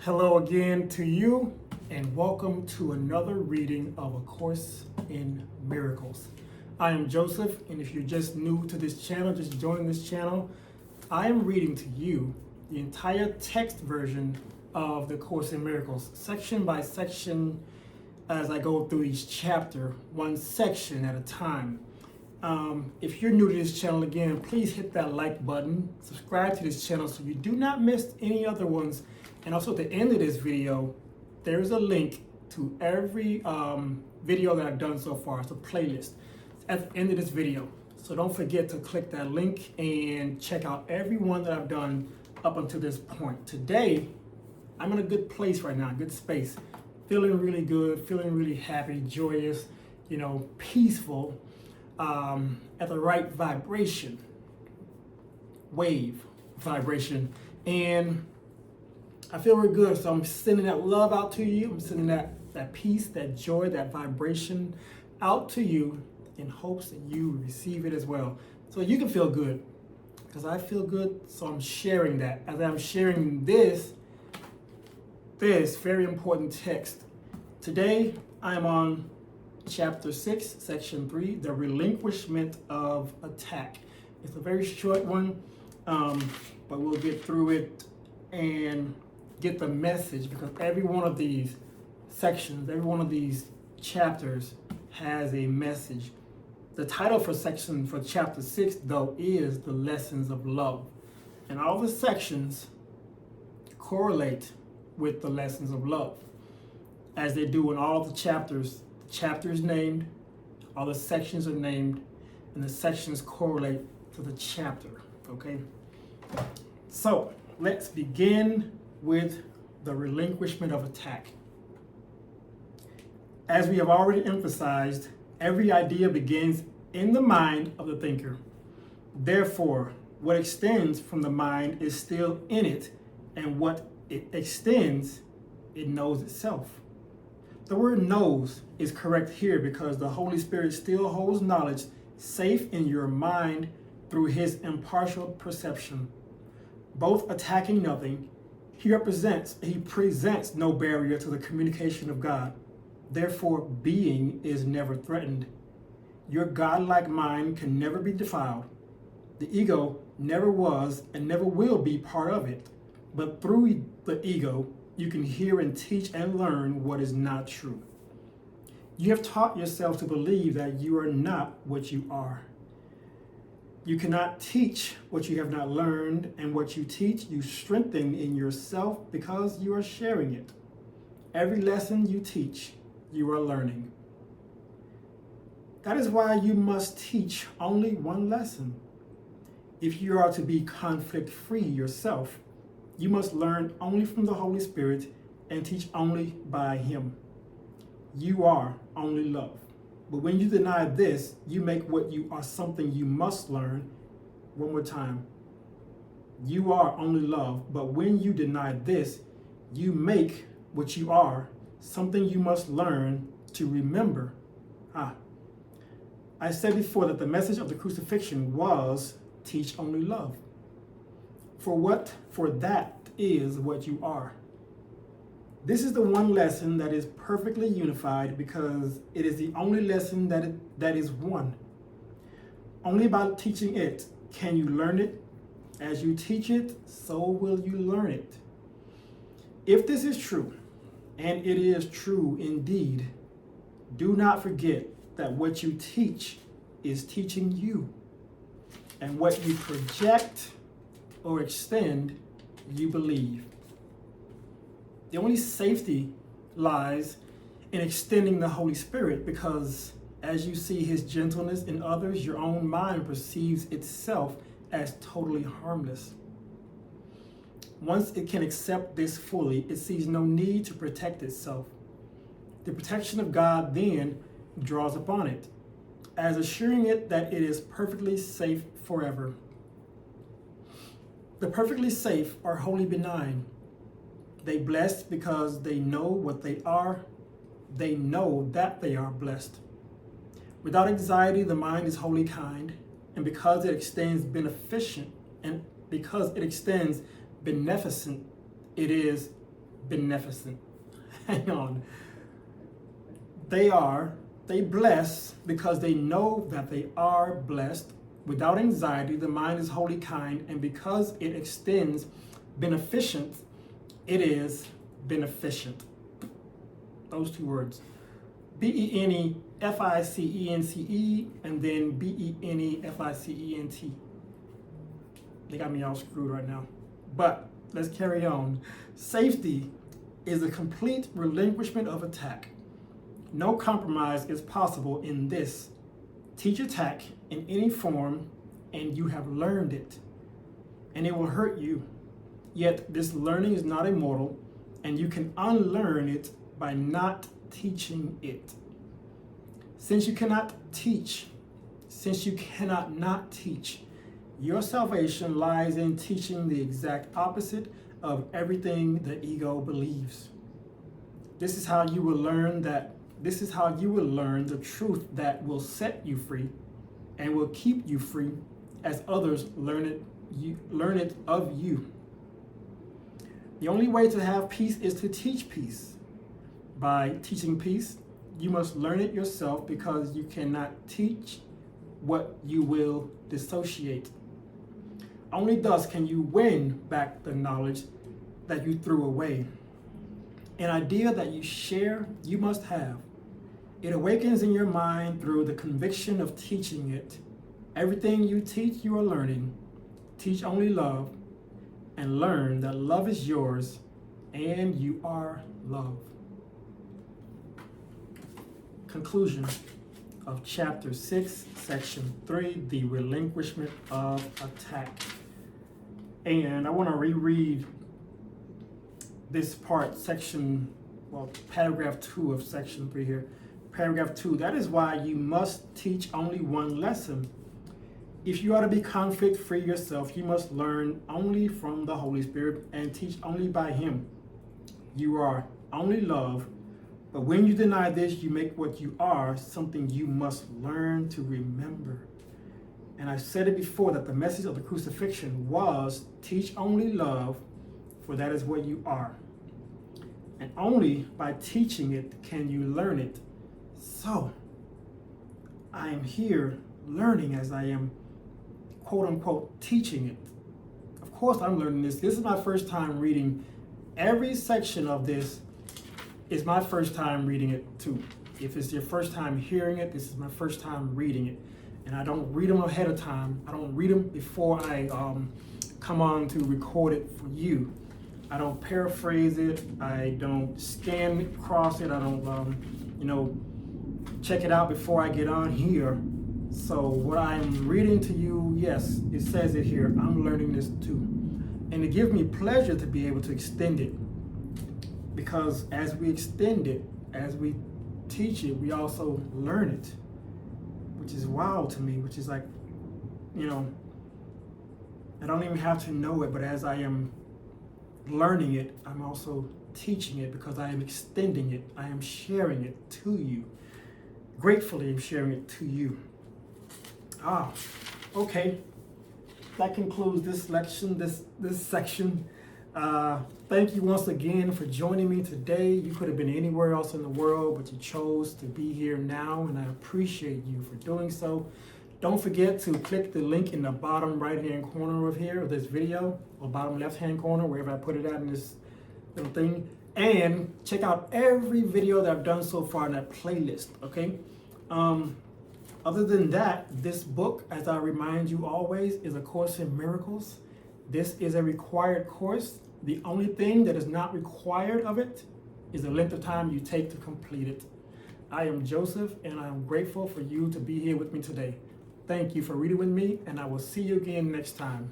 Hello again to you, and welcome to another reading of A Course in Miracles. I am Joseph, and if you're just new to this channel, just joining this channel, I am reading to you the entire text version of The Course in Miracles, section by section, as I go through each chapter, one section at a time. If you're new to this channel, again, please hit that like button, subscribe to this channel so you do not miss any other ones. And also at the end of this video, there's a link to every video that I've done so far. It's a playlist at the end of this video. So don't forget to click that link and check out every one that I've done up until this point. Today, I'm in a good place right now, good space. Feeling really good, feeling really happy, joyous, peaceful, at the right vibration, wave vibration. And I feel real good, so I'm sending that love out to you. I'm sending that peace, that joy, that vibration out to you in hopes that you receive it as well. So you can feel good, because I feel good, so I'm sharing that. As I'm sharing this very important text. Today, I'm on Chapter 6, Section 3, the relinquishment of attack. It's a very short one, but we'll get through it and get the message, because every one of these sections, every one of these chapters has a message. The title for chapter 6, though, is The Lessons of Love. And all the sections correlate with the lessons of love, as they do in all the chapters. The chapter is named, all the sections are named, and the sections correlate to the chapter, okay? So, let's begin with the relinquishment of attack. As we have already emphasized, every idea begins in the mind of the thinker. Therefore, what extends from the mind is still in it, and what it extends, it knows itself. The word knows is correct here because the Holy Spirit still holds knowledge safe in your mind through his impartial perception. Both attacking nothing, he presents no barrier to the communication of God. Therefore, being is never threatened. Your godlike mind can never be defiled. The ego never was and never will be part of it. But through the ego, you can hear and teach and learn what is not true. You have taught yourself to believe that you are not what you are. You cannot teach what you have not learned, and what you teach, you strengthen in yourself because you are sharing it. Every lesson you teach, you are learning. That is why you must teach only one lesson. If you are to be conflict-free yourself, you must learn only from the Holy Spirit and teach only by him. You are only love. But when you deny this, you make what you are something you must learn. One more time. You are only love, but when you deny this, you make what you are something you must learn to remember. I said before that the message of the crucifixion was teach only love. For that is what you are. This is the one lesson that is perfectly unified because it is the only lesson that is one. Only by teaching it can you learn it. As you teach it, so will you learn it. If this is true, and it is true indeed, do not forget that what you teach is teaching you. And what you project or extend, you believe. The only safety lies in extending the Holy Spirit, because as you see his gentleness in others, your own mind perceives itself as totally harmless. Once it can accept this fully, it sees no need to protect itself. The protection of God then draws upon it, as assuring it that it is perfectly safe forever. The perfectly safe are wholly benign. They blessed because they know what they are. They know that they are blessed. Without anxiety, the mind is wholly kind, and because it extends beneficent, it is beneficent. Hang on. They bless because they know that they are blessed. Without anxiety, the mind is wholly kind, and because it extends beneficent, it is beneficent. Those two words. Beneficence, and then beneficent. They got me all screwed right now. But let's carry on. Safety is a complete relinquishment of attack. No compromise is possible in this. Teach attack in any form, and you have learned it, and it will hurt you. Yet this learning is not immortal, and you can unlearn it by not teaching it. Since you cannot not teach, your salvation lies in teaching the exact opposite of everything the ego believes. This is how you will learn the truth that will set you free and will keep you free as others learn it of you. The only way to have peace is to teach peace. By teaching peace, you must learn it yourself, because you cannot teach what you will dissociate. Only thus can you win back the knowledge that you threw away. An idea that you share, you must have. It awakens in your mind through the conviction of teaching it. Everything you teach, you are learning. Teach only love, and learn that love is yours, and you are love. Conclusion of Chapter 6, Section 3, the relinquishment of attack. And I want to reread this part, paragraph 2 of Section 3 here. Paragraph 2, that is why you must teach only one lesson. If you are to be conflict-free yourself, you must learn only from the Holy Spirit and teach only by Him. You are only love, but when you deny this, you make what you are something you must learn to remember. And I said it before that the message of the crucifixion was teach only love, for that is what you are. And only by teaching it can you learn it. So, I am here learning as I am, quote unquote, teaching it. Of course I'm learning this. This is my first time reading. Every section of this is my first time reading it too. If it's your first time hearing it, this is my first time reading it. And I don't read them ahead of time. I don't read them before I come on to record it for you. I don't paraphrase it. I don't scan across it. I don't, check it out before I get on here. So what I'm reading to you, yes, it says it here. I'm learning this too. And it gives me pleasure to be able to extend it. Because as we extend it, as we teach it, we also learn it. Which is wild to me, which is like, I don't even have to know it, but as I am learning it, I'm also teaching it, because I am extending it. I am sharing it to you. Gratefully, I'm sharing it to you. Okay. That concludes this section. Thank you once again for joining me today. You could have been anywhere else in the world, but you chose to be here now, and I appreciate you for doing so. Don't forget to click the link in the bottom right-hand corner of this video, or bottom left-hand corner, wherever I put it at in this little thing. And check out every video that I've done so far in that playlist, okay? Other than that, this book, as I remind you always, is A Course in Miracles. This is a required course. The only thing that is not required of it is the length of time you take to complete it. I am Joseph, and I am grateful for you to be here with me today. Thank you for reading with me, and I will see you again next time.